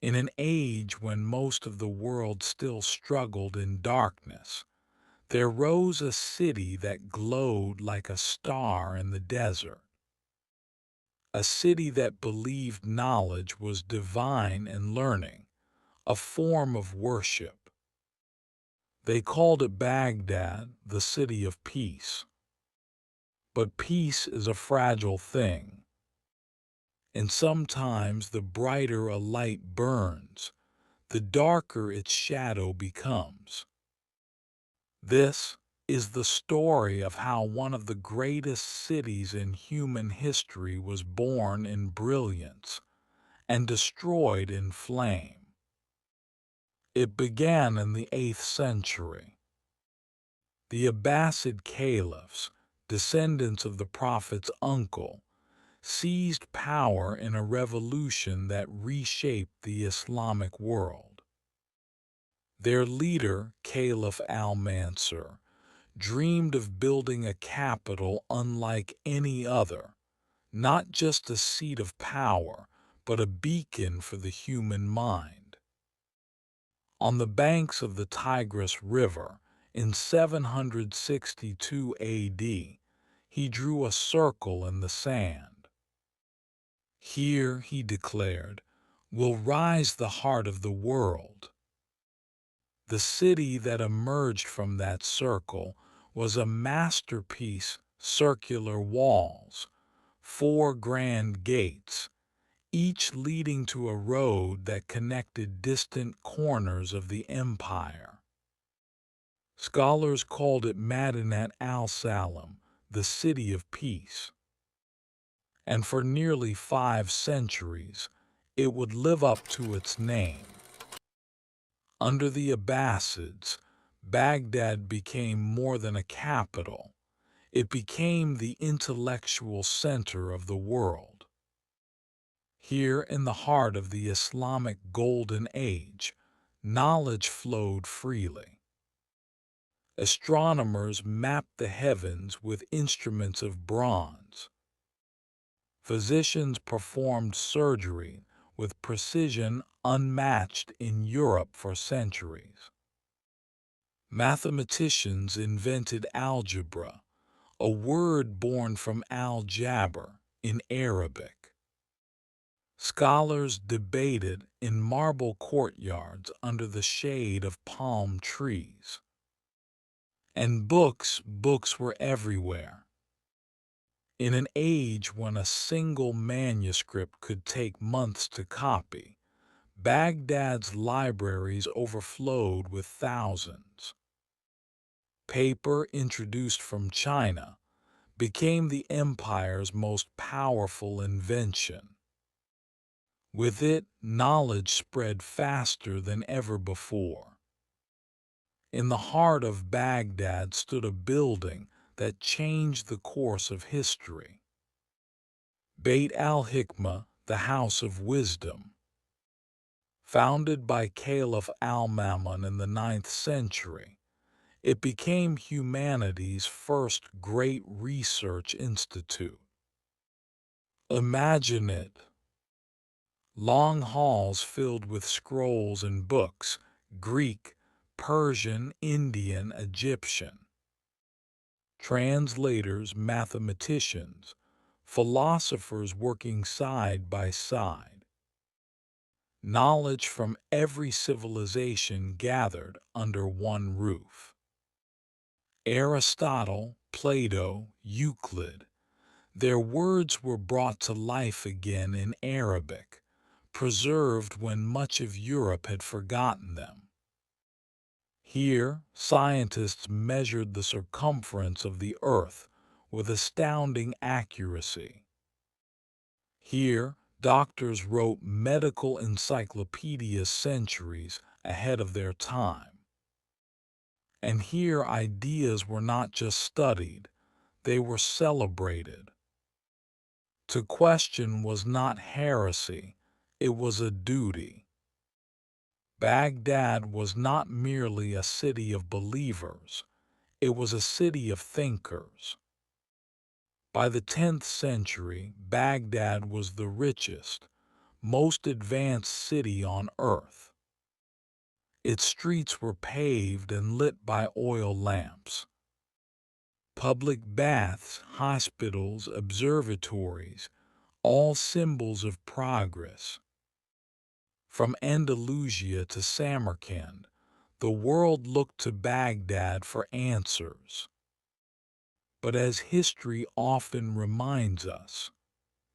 In an age when most of the world still struggled in darkness, there rose a city that glowed like a star in the desert, a city that believed knowledge was divine and learning a form of worship. They called it Baghdad, the city of peace. But peace is a fragile thing, and sometimes the brighter a light burns, the darker its shadow becomes. This is the story of how one of the greatest cities in human history was born in brilliance and destroyed in flame. It began in the 8th century. The Abbasid caliphs, descendants of the Prophet's uncle, seized power in a revolution that reshaped the Islamic world. Their leader, Caliph al-Mansur, dreamed of building a capital unlike any other, not just a seat of power, but a beacon for the human mind. On the banks of the Tigris River, in 762 AD, he drew a circle in the sand. Here, he declared, will rise the heart of the world. The city that emerged from that circle was a masterpiece: circular walls, four grand gates, each leading to a road that connected distant corners of the empire. Scholars called it Madinat al-Salam, the city of peace. And for nearly 5 centuries, it would live up to its name. Under the Abbasids, Baghdad became more than a capital. It became the intellectual center of the world. Here in the heart of the Islamic Golden Age, knowledge flowed freely. Astronomers mapped the heavens with instruments of bronze. Physicians performed surgery with precision unmatched in Europe for centuries. Mathematicians invented algebra, a word born from al-Jabr in Arabic. Scholars debated in marble courtyards under the shade of palm trees. And books were everywhere. In an age when a single manuscript could take months to copy, Baghdad's libraries overflowed with thousands. Paper, introduced from China, became the empire's most powerful invention. With it, knowledge spread faster than ever before. In the heart of Baghdad stood a building that changed the course of history. Beit al-Hikmah, the House of Wisdom. Founded by Caliph al-Ma'mun in the 9th century, it became humanity's first great research institute. Imagine it. Long halls filled with scrolls and books, Greek, Persian, Indian, Egyptian. Translators, mathematicians, philosophers working side by side. Knowledge from every civilization gathered under one roof. Aristotle, Plato, Euclid, their words were brought to life again in Arabic, preserved when much of Europe had forgotten them. Here, scientists measured the circumference of the Earth with astounding accuracy. Here, doctors wrote medical encyclopedias centuries ahead of their time. And here ideas were not just studied, they were celebrated. To question was not heresy, it was a duty. Baghdad was not merely a city of believers, it was a city of thinkers. By the 10th century, Baghdad was the richest, most advanced city on earth. Its streets were paved and lit by oil lamps. Public baths, hospitals, observatories, all symbols of progress. From Andalusia to Samarkand, the world looked to Baghdad for answers. But as history often reminds us,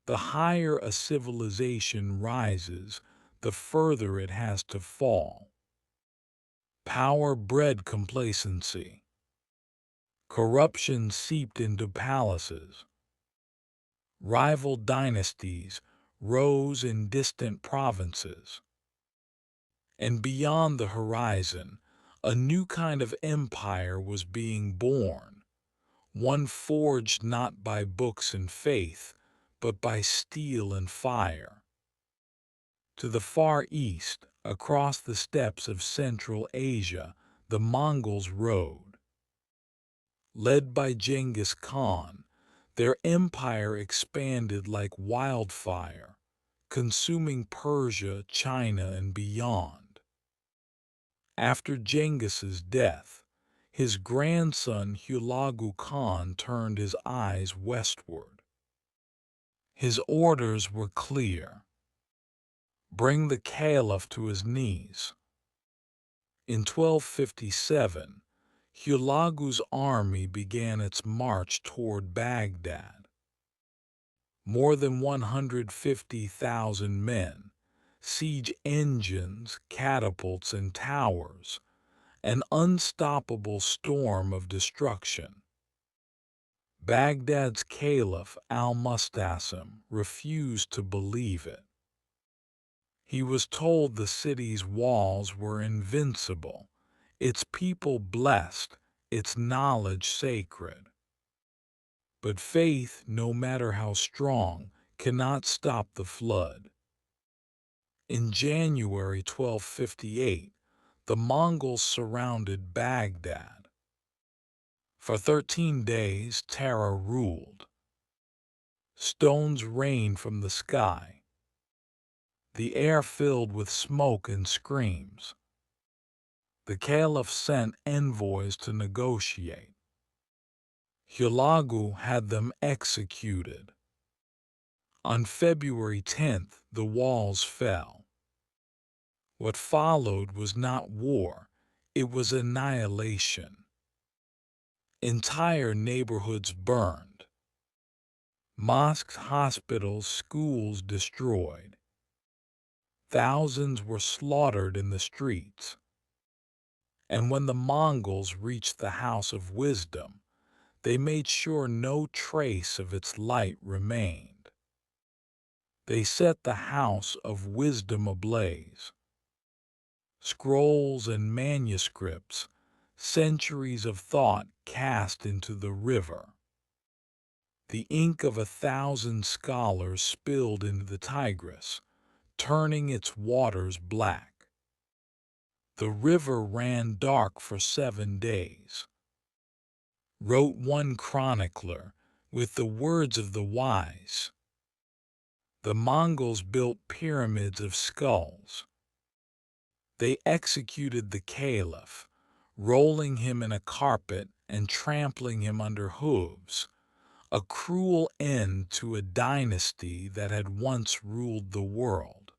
the higher a civilization rises, the further it has to fall. Power bred complacency. Corruption seeped into palaces. Rival dynasties rose in distant provinces. And beyond the horizon, a new kind of empire was being born, one forged not by books and faith, but by steel and fire. To the far east, across the steppes of Central Asia, the Mongols rode. Led by Genghis Khan, their empire expanded like wildfire, consuming Persia, China, and beyond. After Genghis's death, his grandson Hulagu Khan turned his eyes westward. His orders were clear: bring the caliph to his knees. In 1257, Hulagu's army began its march toward Baghdad. More than 150,000 men, siege engines, catapults, and towers, an unstoppable storm of destruction. Baghdad's caliph al-Mustasim refused to believe it. He was told the city's walls were invincible, its people blessed, its knowledge sacred. But faith, no matter how strong, cannot stop the flood. In January 1258, the Mongols surrounded Baghdad. For 13 days, terror ruled. Stones rained from the sky. The air filled with smoke and screams. The caliph sent envoys to negotiate. Hulagu had them executed. On February 10th, the walls fell. What followed was not war, it was annihilation. Entire neighborhoods burned. Mosques, hospitals, schools destroyed. Thousands were slaughtered in the streets. And when the Mongols reached the House of Wisdom, they made sure no trace of its light remained. They set the House of Wisdom ablaze. Scrolls and manuscripts, centuries of thought cast into the river. The ink of 1,000 scholars spilled into the Tigris, turning its waters black. The river ran dark for 7 days. Wrote one chronicler, with the words of the wise. The Mongols built pyramids of skulls. They executed the caliph, rolling him in a carpet and trampling him under hooves, a cruel end to a dynasty that had once ruled the world.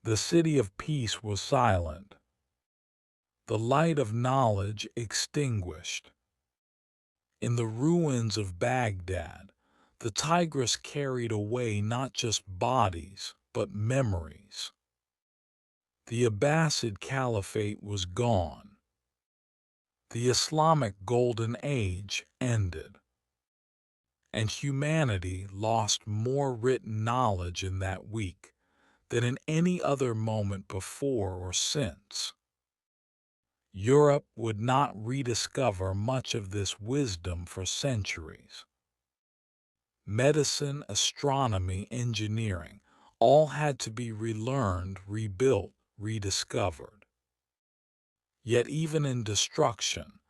The city of peace was silent, the light of knowledge extinguished. In the ruins of Baghdad, the Tigris carried away not just bodies, but memories. The Abbasid Caliphate was gone. The Islamic Golden Age ended. And humanity lost more written knowledge in that week than in any other moment before or since. Europe would not rediscover much of this wisdom for centuries. Medicine, astronomy, engineering, all had to be relearned, rebuilt, rediscovered. Yet even in destruction,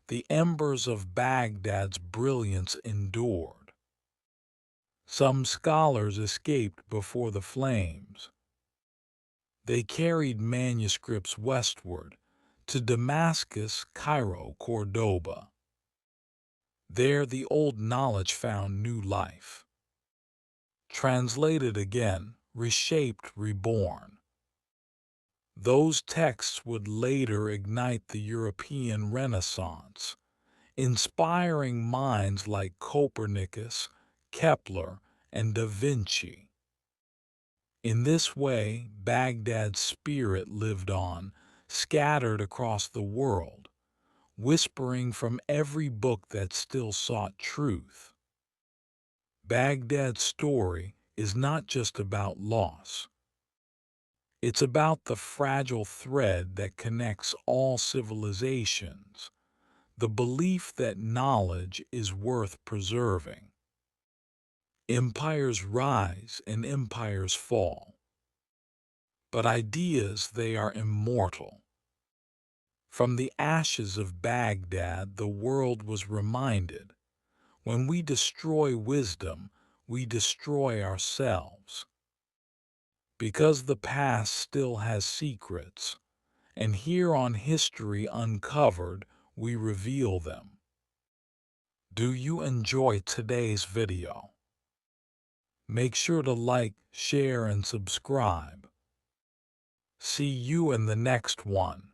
the embers of Baghdad's brilliance endured. Some scholars escaped before the flames. They carried manuscripts westward to Damascus, Cairo, Cordoba. There the old knowledge found new life. Translated again, reshaped, reborn. Those texts would later ignite the European Renaissance, inspiring minds like Copernicus, Kepler, and Da Vinci. In this way, Baghdad's spirit lived on, scattered across the world, whispering from every book that still sought truth. Baghdad's story is not just about loss. It's about the fragile thread that connects all civilizations, the belief that knowledge is worth preserving. Empires rise and empires fall, but ideas, they are immortal. From the ashes of Baghdad, the world was reminded, when we destroy wisdom, we destroy ourselves. Because the past still has secrets, and here on History Uncovered, we reveal them. Do you enjoy today's video? Make sure to like, share, and subscribe. See you in the next one.